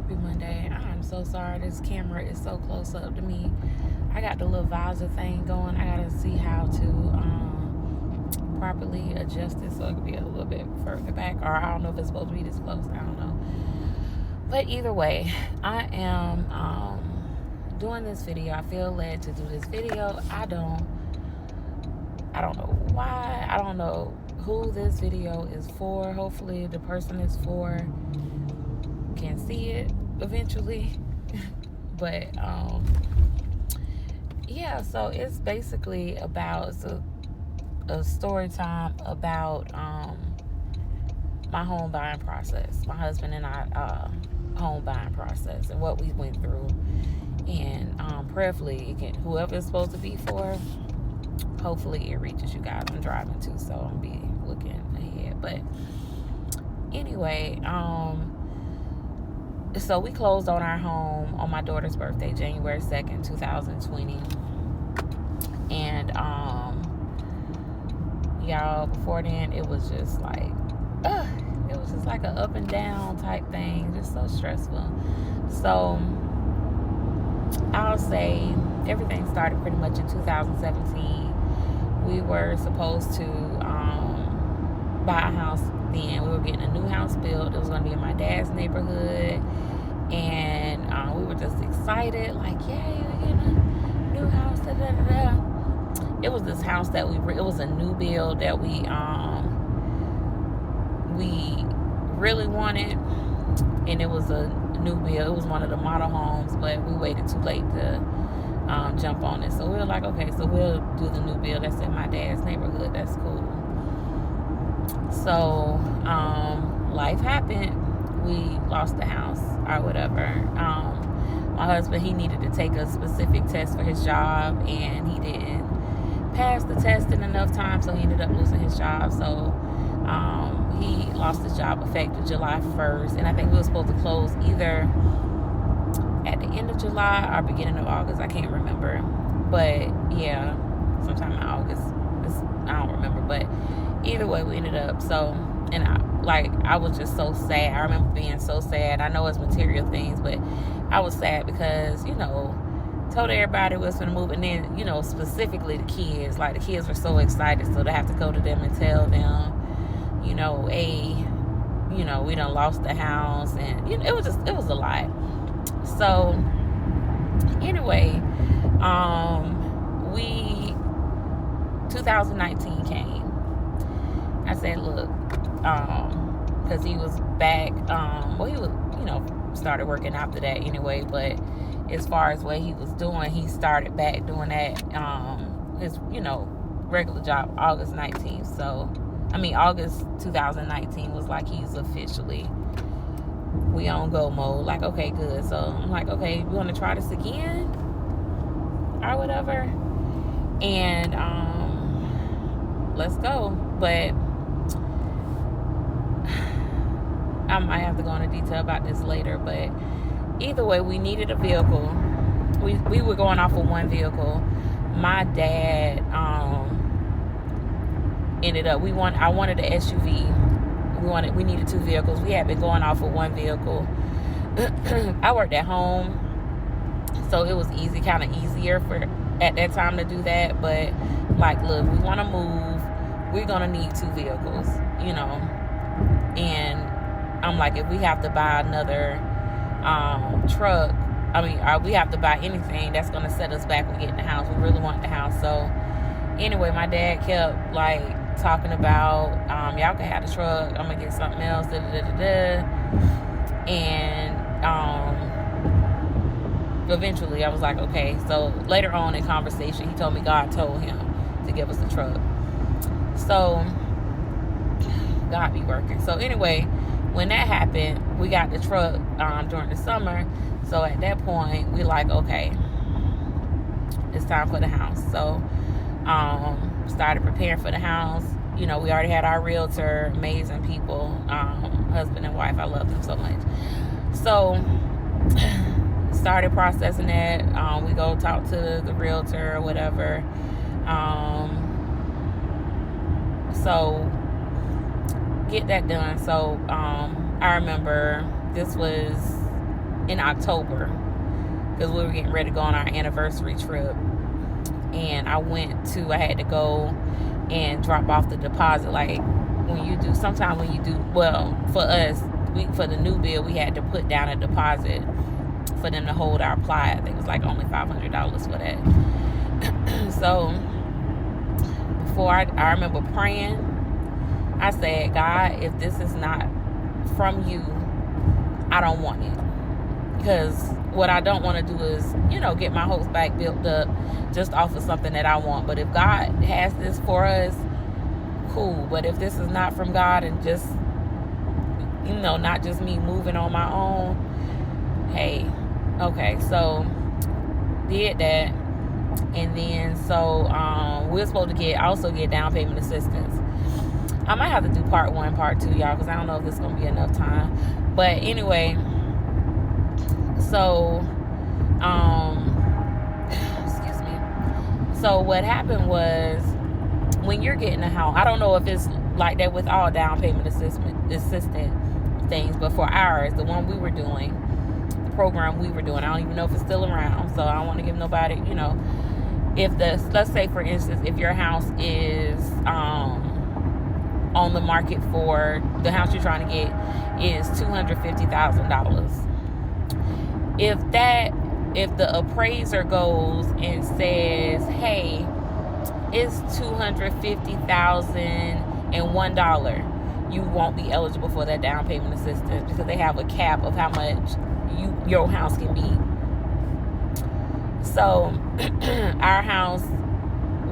Happy Monday. I'm so sorry this camera is so close up to me. I got the little visor thing going. I gotta see how to properly adjust it so it can be a little bit further back, or I don't know if it's supposed to be this close. I don't know. But either way, I am doing this video. I feel led to do this video. I don't know why. I don't know who this video is for. Hopefully the person it's for can see it eventually. But yeah, so it's basically about a story time about my home buying process, my husband and I home buying process, and what we went through. And prayerfully, whoever it's supposed to be for, hopefully it reaches you guys. I'm driving too, so I'll be looking ahead. But anyway, so we closed on our home on my daughter's birthday, January 2nd, 2020. And y'all, before then it was just like an up and down type thing, just so stressful. So I'll say everything started pretty much in 2017. We were supposed to buy a house then. We were getting a new house built. It was going to be in my dad's neighborhood. And we were just excited, like, yay, we're getting a new house, da da da da. It was this house that it was a new build that we really wanted. And it was a new build. It was one of the model homes, but we waited too late to jump on it. So we were like, okay, so we'll do the new build that's in my dad's neighborhood. That's cool. So life happened. We lost the house or whatever. My husband, he needed to take a specific test for his job, and he didn't pass the test in enough time, so he ended up losing his job. So he lost his job effective July 1st, and I think we were supposed to close either at the end of July or beginning of August. I can't remember, but yeah, sometime in August. I don't remember, but either way, we ended up. So, and I was just so sad. I remember being so sad. I know it's material things, but I was sad because, told everybody we was going to move, and then, specifically the kids. Like, the kids were so excited, so to have to go to them and tell them, we done lost the house, and it was a lot. So anyway, 2019 came. I said, look, because he was back. He was, started working after that anyway. But as far as what he was doing, he started back doing that. His, regular job August 19th. So, August 2019 was like he's officially, we on go mode. Like, okay, good. So I'm like, okay, we want to try this again or whatever, and let's go. But I might have to go into detail about this later. But either way, we needed a vehicle. We were going off of one vehicle. My dad ended up, I wanted an SUV. We needed two vehicles. We had been going off of one vehicle. I worked at home, so it was kind of easier at that time to do that. But like, look, we want to move. We're gonna need two vehicles, And I'm like, if we have to buy another truck, or we have to buy anything that's gonna set us back with getting the house. We really want the house. So anyway, my dad kept like talking about, y'all can have the truck, I'm gonna get something else, da da da da. And eventually I was like, okay. So later on in conversation, he told me God told him to give us the truck. So God be working. So anyway, when that happened, we got the truck during the summer. So at that point, we like, okay, it's time for the house. So started preparing for the house. We already had our realtor, amazing people, husband and wife. I love them so much. So started processing that. We go talk to the realtor or whatever. So get that done. So I remember this was in October, because we were getting ready to go on our anniversary trip. And I had to go and drop off the deposit. Like sometimes when you do, well, for us, for the new bill, we had to put down a deposit for them to hold our ply. I think it was like only $500 for that. So before I remember praying, I said, God, if this is not from you, I don't want it. Because what I don't want to do is, get my hopes back built up just off of something that I want. But if God has this for us, cool. But if this is not from God and just, not just me moving on my own, hey, okay. So did that. And then we're supposed to also get down payment assistance. I might have to do part 1, part 2, y'all, because I don't know if this is going to be enough time. But anyway, so excuse me. So what happened was, when you're getting a house, I don't know if it's like that with all down payment assistant things, but for ours, the one we were doing, the program we were doing, I don't even know if it's still around, so I don't want to give nobody, let's say for instance, if your house is on the market for, the house you're trying to get is $250,000. If the appraiser goes and says, hey, it's $250,001, you won't be eligible for that down payment assistance, because they have a cap of how much your house can be. So our house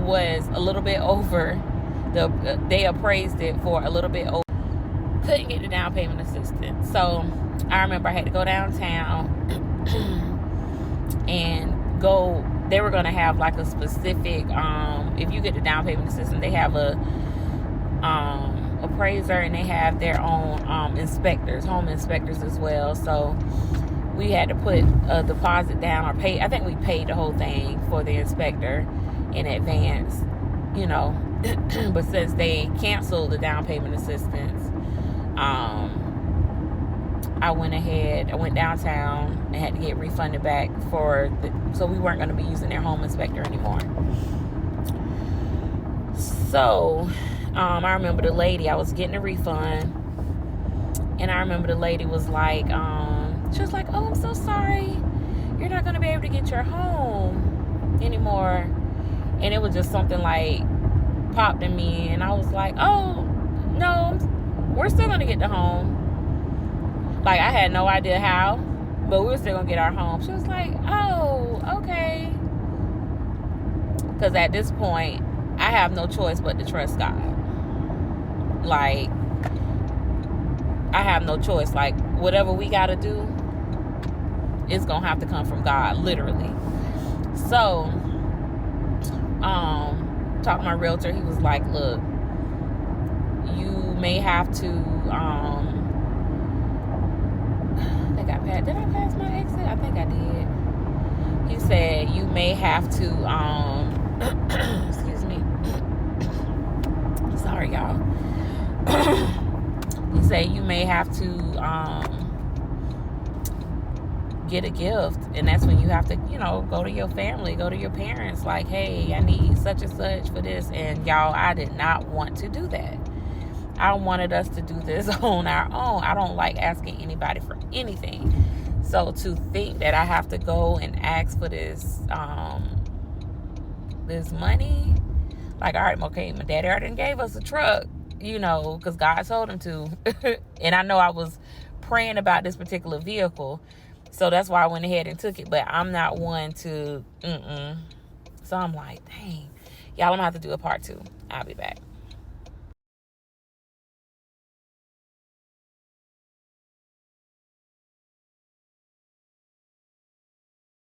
was a little bit over, they appraised it for a little bit over, couldn't get the down payment assistance. So I remember I had to go downtown and they were going to have like a specific, if you get the down payment assistance, they have a appraiser, and they have their own home inspectors as well. So we had to put a deposit down, or pay. I think we paid the whole thing for the inspector in advance, but since they canceled the down payment assistance, I went downtown and had to get refunded back so we weren't going to be using their home inspector anymore. So I remember the lady, I was getting a refund, and I remember the lady was like, she was like, oh, I'm so sorry, you're not going to be able to get your home anymore. And it was just something like popped in me, and I was like, oh no, we're still going to get the home. Like, I had no idea how, but we were still going to get our home. She was like, oh, okay. Because at this point, I have no choice but to trust God. Like, I have no choice. Like, whatever we got to do, it's going to have to come from God, literally. So, talked to my realtor. He was like, look, you may have to, did I pass my exit? I think I did. He said, you may have to, excuse me. Sorry, y'all. He said, you may have to, get a gift. And that's when you have to, go to your family, go to your parents, like, hey, I need such and such for this. And y'all, I did not want to do that. I wanted us to do this on our own. I don't like asking anybody for anything. So to think that I have to go and ask for this this money, like, all right, okay, my daddy already gave us a truck, because God told him to. And I know I was praying about this particular vehicle, so that's why I went ahead and took it. But I'm not one to, So I'm like, dang. Y'all, I'm going to have to do a part 2. I'll be back.